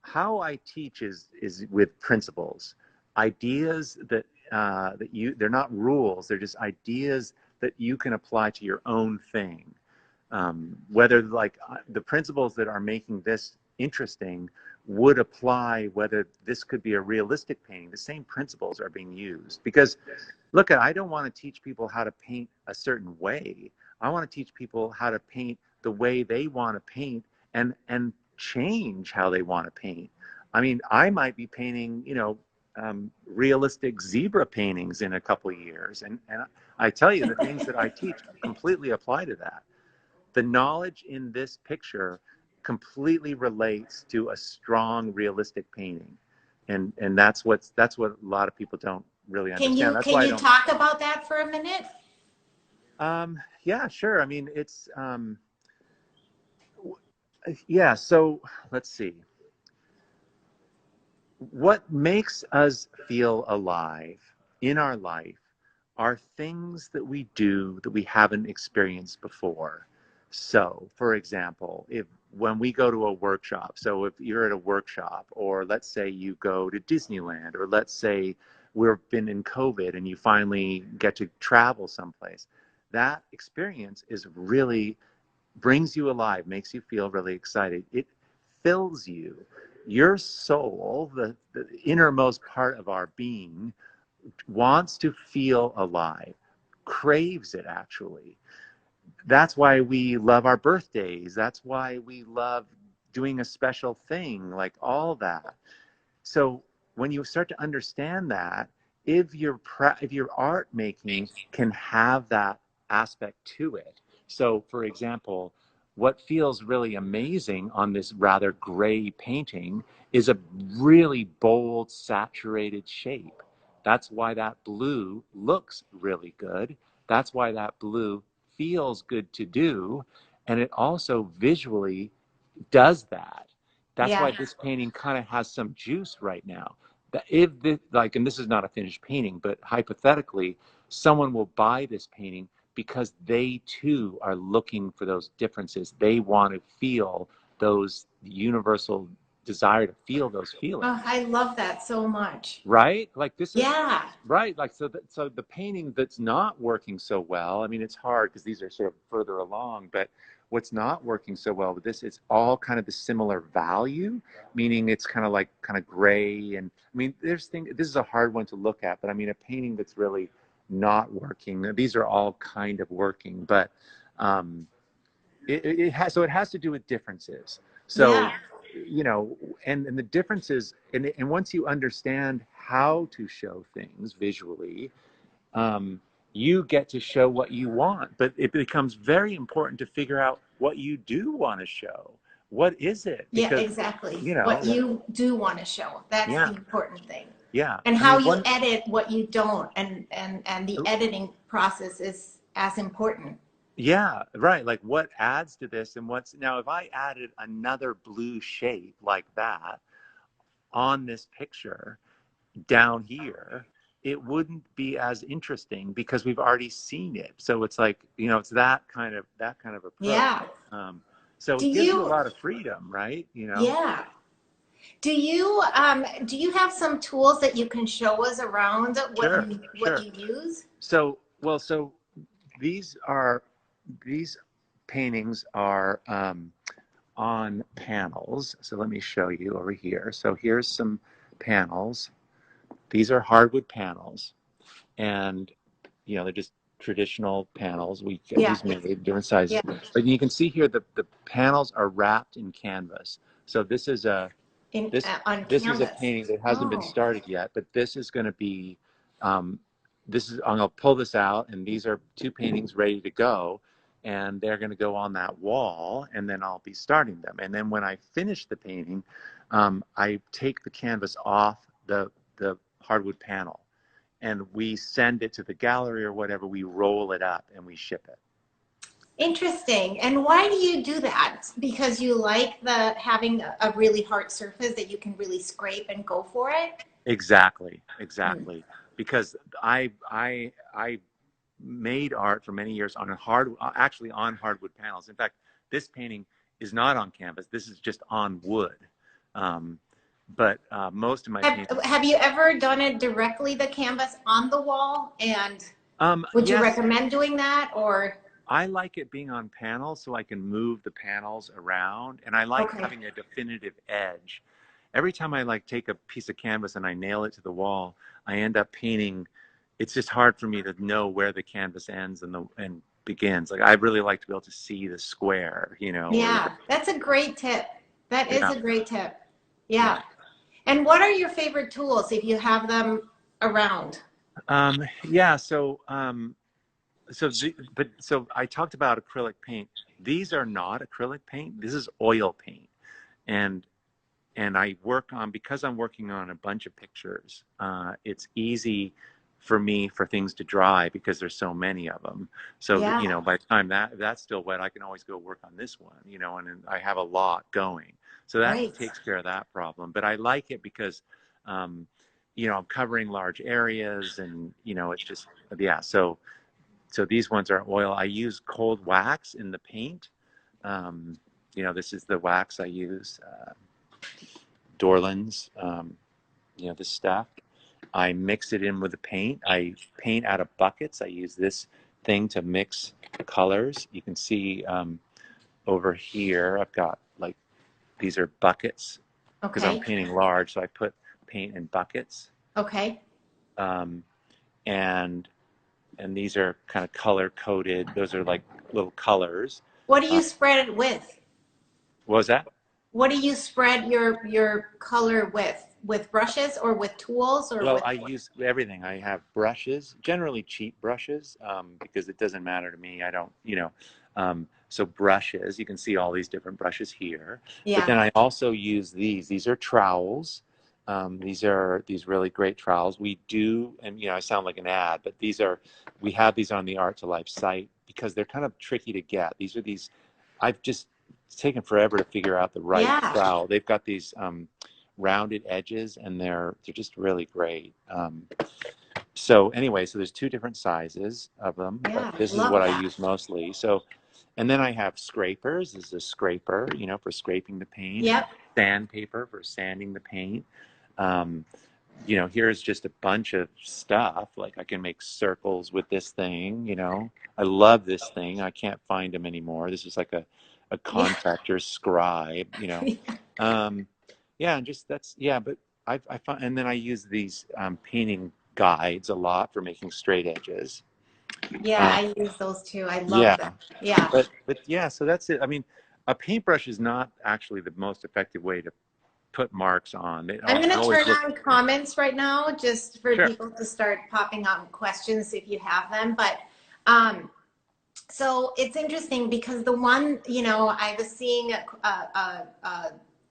how I teach is with principles, ideas they're not rules, they're just ideas that you can apply to your own thing. Whether like the principles that are making this interesting would apply whether this could be a realistic painting. The same principles are being used because look, I don't want to teach people how to paint a certain way. I want to teach people how to paint the way they want to paint and change how they want to paint. I mean, I might be painting, you know, realistic zebra paintings in a couple of years, and I tell you, the things that I teach completely apply to that. The knowledge in this picture completely relates to a strong, realistic painting, and that's what a lot of people don't really understand. That's Can why I you don't. talk about that for a minute? Yeah, sure. I mean, it's yeah. So let's see. What makes us feel alive in our life are things that we do that we haven't experienced before. So, for example, if when we go to a workshop, so if you're at a workshop, or let's say you go to Disneyland, or let's say we've been in COVID and you finally get to travel someplace, that experience is really brings you alive, makes you feel really excited. It fills you. Your soul, the innermost part of our being, wants to feel alive, craves it actually. That's why we love our birthdays. That's why we love doing a special thing, like all that. So when you start to understand that, if your art making can have that aspect to it. So for example, what feels really amazing on this rather gray painting is a really bold, saturated shape. That's why that blue looks really good. That's why that blue feels good to do. And it also visually does that. That's why Yeah. this painting kind of has some juice right now. That if the, like, and this is not a finished painting, but hypothetically, someone will buy this painting because they too are looking for those differences. They want to feel those universal desire to feel those Oh, feelings, I love that so much. right? Like this is Yeah. right. Like so the painting that's not working so well. I mean, it's hard because these are sort of further along, but what's not working so well with this is all kind of the similar value, meaning it's kind of gray. And I mean, this is a hard one to look at, but I mean, a painting that's really not working. These are all kind of working, but um, it has, so it has to do with differences. So, Yeah. you know, and the differences, and once you understand how to show things visually, um, you get to show what you want. But it becomes very important to figure out what you do want to show. What is it? Yeah, Because, exactly. you know, What you do want to show. That's the yeah, important thing. yeah. And I how mean, you one, edit what you don't, and the editing process is as important. yeah, right. Like what adds to this and what's now, if I added another blue shape like that on this picture down here, it wouldn't be as interesting because we've already seen it. So it's like, you know, it's that kind of approach. Yeah. Um, so Do it gives you a you, lot of freedom, right? You know? yeah. Do you have some tools that you can show us around Sure, what sure. you use? So, well, so these are these paintings are on panels. So let me show you over here. So here's some panels. These are hardwood panels, and you know they're just traditional panels. We get Yeah. these made different sizes, Yeah. but you can see here the panels are wrapped in canvas. So In this on this is a canvas. painting that hasn't been Oh. started yet, but this is going to be this is I'm going to pull this out, and these are two paintings ready to go, and they're going to go on that wall, and then I'll be starting them. And then when I finish the painting, I take the canvas off the hardwood panel, and we send it to the gallery or whatever. We roll it up and we ship it. Interesting. And why do you do that? Because you like the having a really hard surface that you can really scrape and go for it? Exactly, Hmm. exactly. Because I made art for many years on actually on hardwood panels. In fact, this painting is not on canvas. This is just on wood. Um, but most of my paintings, Have you ever done it directly, the canvas on the wall? And would you yes, recommend doing that or? I like it being on panels so I can move the panels around, and I like Okay. having a definitive edge. Every time I like take a piece of canvas and I nail it to the wall, I end up painting. It's just hard for me to know where the canvas ends and begins. Like I really like to be able to see the square, you know, or Yeah, that's a great tip. That is yeah, a great tip. yeah. Yeah. And what are your favorite tools if you have them around? Yeah. So I talked about acrylic paint. These are not acrylic paint. This is oil paint, and I work on, because I'm working on a bunch of pictures. It's easy for me for things to dry because there's so many of them. So you Yeah, know, by the time that's still wet, I can always go work on this one. You know, and I have a lot going, so that right. takes care of that problem. But I like it because, you know, I'm covering large areas, and you know, it's just yeah. So these ones are oil. I use cold wax in the paint. Um, you know, this is the wax I use. Dorlands, you know, this stuff. I mix it in with the paint. I paint out of buckets. I use this thing to mix colors. You can see over here, I've got like, these are buckets because I'm Okay. painting large. So I put paint in buckets. Okay. Um, and, and these are kind of color coded. Those are like little colors. What do Uh, you spread it with? what was that? what do you spread your color with brushes or with tools or Well, with I what? use everything. I have brushes, generally cheap brushes, because it doesn't matter to me. I don't, so brushes, you can see all these different brushes here. But Yeah. then I also use these. These are trowels. These are these really great trowels. We do, and I sound like an ad, but we have these on the Art to Life site because they're kind of tricky to get. I've just, it's taken forever to figure out the right Yeah. trowel. They've got these, rounded edges, and they're just really great. So anyway, so there's two different sizes of them, but Yeah. this is Love what I that. use mostly. So, and then I have scrapers. This is a scraper, for scraping the paint, and Yep. sandpaper for sanding the paint. Um, here's just a bunch of stuff. Like I can make circles with this thing. I love this thing. I can't find them anymore. This is like a Yeah. contractor's scribe. Um, yeah, and just that's, yeah, but I find, and then I use these painting guides a lot for making straight edges. Yeah, Uh, I use those too. I love yeah, them. Yeah. but yeah, so that's it. I mean, a paintbrush is not actually the most effective way to put marks on. I'm I going to always turn look. on comments right now just for Sure. people to start popping on questions if you have them. But um, so it's interesting because the one, I was seeing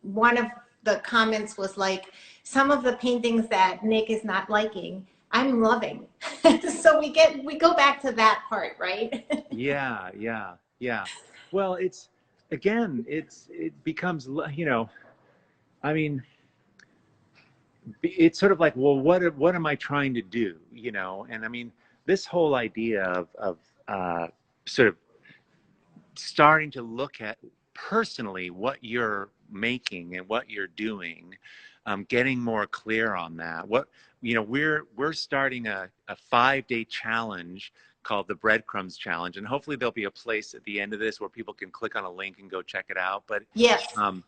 one of the comments was like, some of the paintings that Nick is not liking, I'm loving. So we go back to that part, right? Yeah, yeah, yeah. Well, it's again, it becomes, I mean, it's sort of like, well, what am I trying to do? And I mean, this whole idea of sort of starting to look at personally what you're making and what you're doing, getting more clear on that. We're starting a 5-day challenge called the Breadcrumbs Challenge, and hopefully there'll be a place at the end of this where people can click on a link and go check it out. But Yes. um,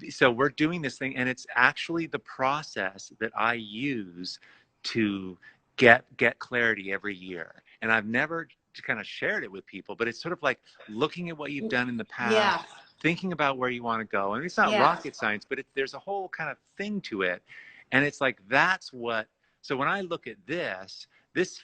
so we're doing this thing, and it's actually the process that I use to get clarity every year. And I've never kind of shared it with people, but it's sort of like looking at what you've done in the past, Yeah. thinking about where you want to go. And it's not Yeah. rocket science, but there's a whole kind of thing to it. And it's like, so when I look at this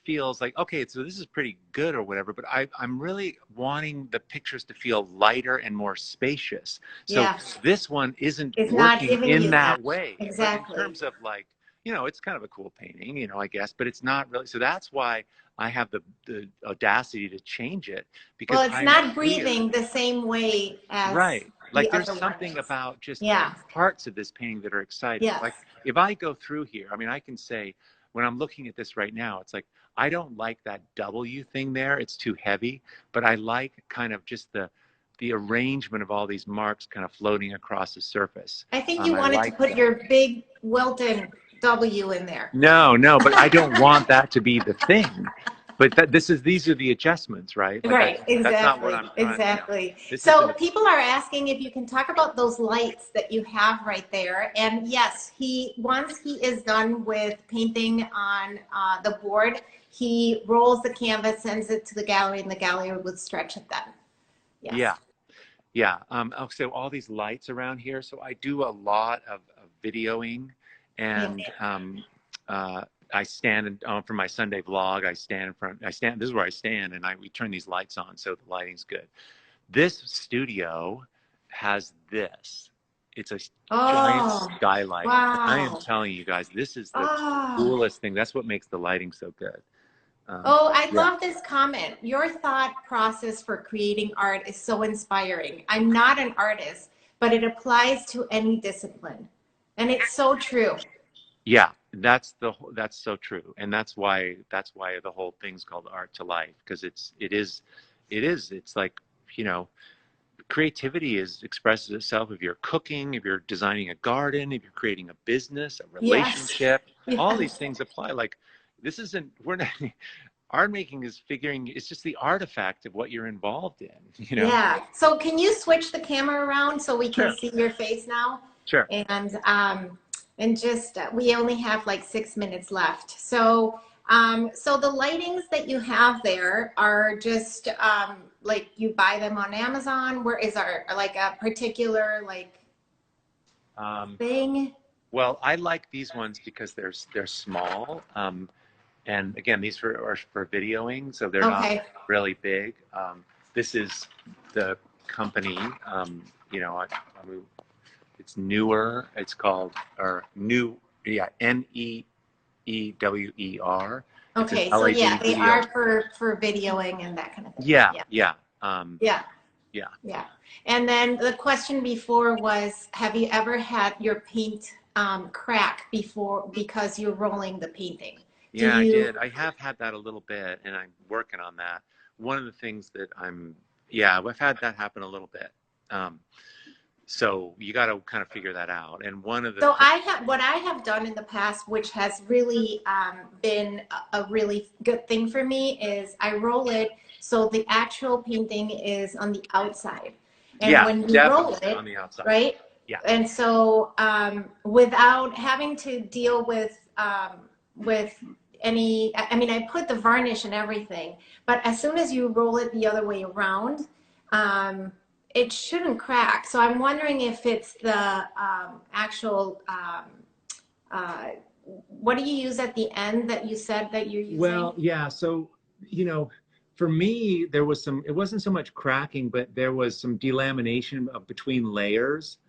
feels like, okay, so this is pretty good or whatever, but I'm really wanting the pictures to feel lighter and more spacious. So Yeah. this one isn't It's not working giving in you that. that way, but in Exactly. terms of like, it's kind of a cool painting, I guess, but it's not really. So that's why I have the audacity to change it, because Well, it's I'm not clear. breathing the same way as Right. Like the there's other one something is. about just Yeah. parts of this painting that are exciting. Yes. Like if I go through here, I mean, I can say when I'm looking at this right now, it's like, I don't like that W thing there. It's too heavy, but I like kind of just the arrangement of all these marks kind of floating across the surface. I think you I wanted to like put that. your big Wilton W in there. No, but I don't want that to be the thing. But these are the adjustments, right? Like Right, that's not what exactly, I'm trying. exactly. This is So an people are asking if you can talk about those lights that you have right there. And yes, once he is done with painting on the board, he rolls the canvas, sends it to the gallery, and the gallery would stretch it then. Yeah, Yes. yeah. So all these lights around here. So I do a lot of videoing, Yeah. and uh, I stand for my Sunday vlog. I stand in front. I stand. This is where I stand, and we turn these lights on, so the lighting's good. This studio has this. It's a giant Oh, skylight, and I am wow. telling you guys, this is the Oh. coolest thing. That's what makes the lighting so good. Oh, I Yeah. love this comment. Your thought process for creating art is so inspiring. I'm not an artist, but it applies to any discipline. And it's so true. Yeah, that's so true, and that's why the whole thing's called Art to Life, because it's like, you know creativity expresses itself if you're cooking, if you're designing a garden, if you're creating a business, a Yes. relationship. All these Yes. things apply. Like this isn't we're not art making is figuring. It's just the artifact of what you're involved in. Yeah. So can you switch the camera around so we can Sure, see your face now? sure. And just we only have like 6 minutes left. So the lightings that you have there are just like you buy them on Amazon. Where is our like a particular like thing? Well, I like these ones because they're small. And again, these are for videoing, so they're not Okay. really big. This is the company, you know, I mean, it's newer. It's called, or new, yeah, Neewer. It's an Okay, so yeah, LED they video. are for videoing and that kind of thing. Yeah, Yeah. yeah, Yeah. yeah. Yeah. And then the question before was, have you ever had your paint crack before because you're rolling the painting? Do Yeah, I you? did. I have had that a little bit, and I'm working on that. One of the things that yeah, I've had that happen a little bit. Um, so you got to kind of figure that out. And one of the So things, what I have done in the past, which has really been a really good thing for me, is I roll it so the actual painting is on the outside. And yeah, when you roll definitely it, on the outside. right? Yeah, And so without having to deal with any, I mean, I put the varnish and everything, but as soon as you roll it the other way around, um, it shouldn't crack. So I'm wondering if it's the actual, uh, what do you use at the end that you said that you're using? well, yeah. So, you know, for me, there was some, it wasn't so much cracking, but there was some delamination between layers.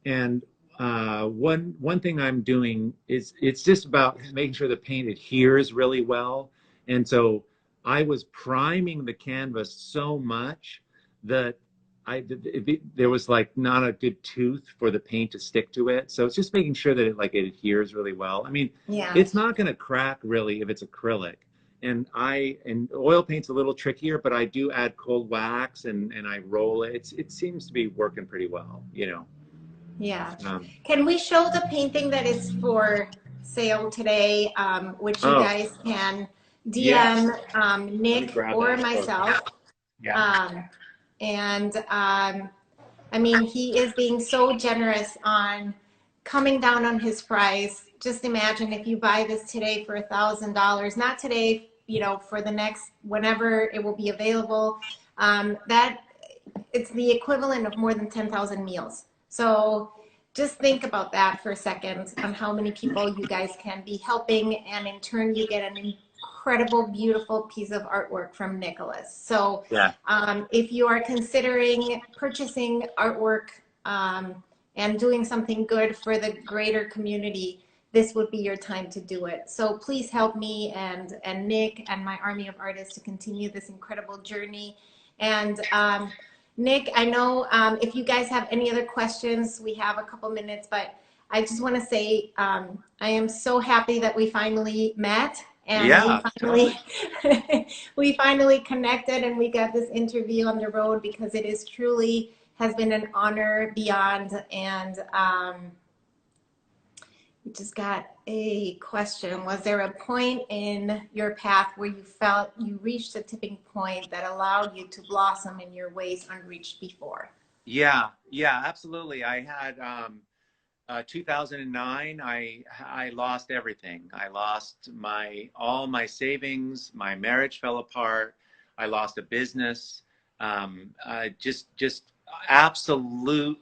And one thing I'm doing is it's just about making sure the paint adheres really well. And so I was priming the canvas so much that there was like not a good tooth for the paint to stick to it. So it's just making sure that it adheres really well. I mean, Yeah. it's not going to crack really if it's acrylic. And oil paint's a little trickier, but I do add cold wax and I roll it. It seems to be working pretty well, you know. Yeah. Um, Can we show the painting that is for sale today, which you oh, guys can yes. DM Let me Nick grab or that photo. myself? Yeah. Um, and I mean, he is being so generous on coming down on his price. Just imagine if you buy this today for $1,000, not today, you know, for the next, whenever it will be available, that it's the equivalent of more than 10,000 meals. So just think about that for a second on how many people you guys can be helping, and in turn you get an incredible, beautiful piece of artwork from Nicholas. So Yeah. if you are considering purchasing artwork and doing something good for the greater community, this would be your time to do it. So please help me and Nick and my army of artists to continue this incredible journey. And Nick, I know if you guys have any other questions, we have a couple minutes, but I just want to say I am so happy that we finally met and Yeah, totally. we finally connected and we got this interview on the road, because it is truly has been an honor beyond. And we just got a question. Was there a point in your path where you felt you reached a tipping point that allowed you to blossom in your ways unreached before? Yeah, yeah, absolutely. I had 2009, I lost everything. I lost all my savings, my marriage fell apart. I lost a business. Just absolute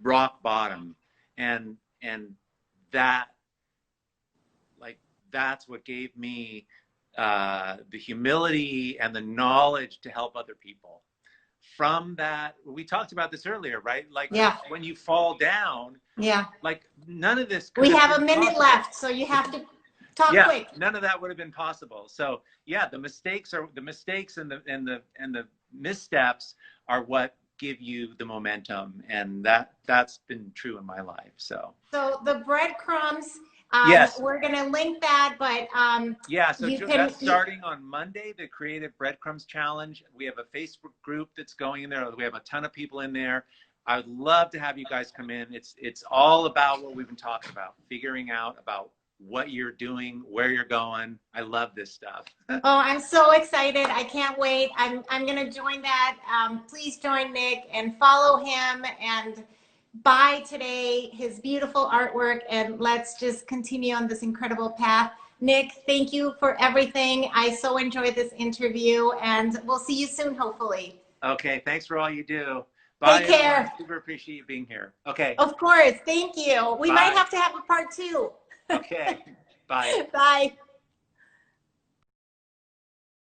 rock bottom. And that like that's what gave me the humility and the knowledge to help other people. From that, we talked about this earlier, right? Like Yeah. when you fall down, Yeah. like none of this could We have have been a minute possible. left, so you have to talk Yeah, quick. none of that would have been possible. So yeah, the mistakes and the missteps are what give you the momentum, and that's been true in my life. So the breadcrumbs, yes. we're going to link that, but Yeah, so you can, that's starting on Monday, the Creative Breadcrumbs Challenge. We have a Facebook group that's going in there. We have a ton of people in there. I would love to have you guys come in. It's all about what we've been talking about, figuring out about what you're doing, where you're going. I love this stuff. oh, I'm so excited. I can't wait. I'm going to join that. Please join Nick and follow him and buy today his beautiful artwork, and let's just continue on this incredible path. Nick, thank you for everything. I so enjoyed this interview, and we'll see you soon, hopefully. Okay, thanks for all you do. Bye, Take everyone. care. Super appreciate you being here. Okay. Of course. Thank you. We might Bye. have to have a part two. Okay. Bye. Bye.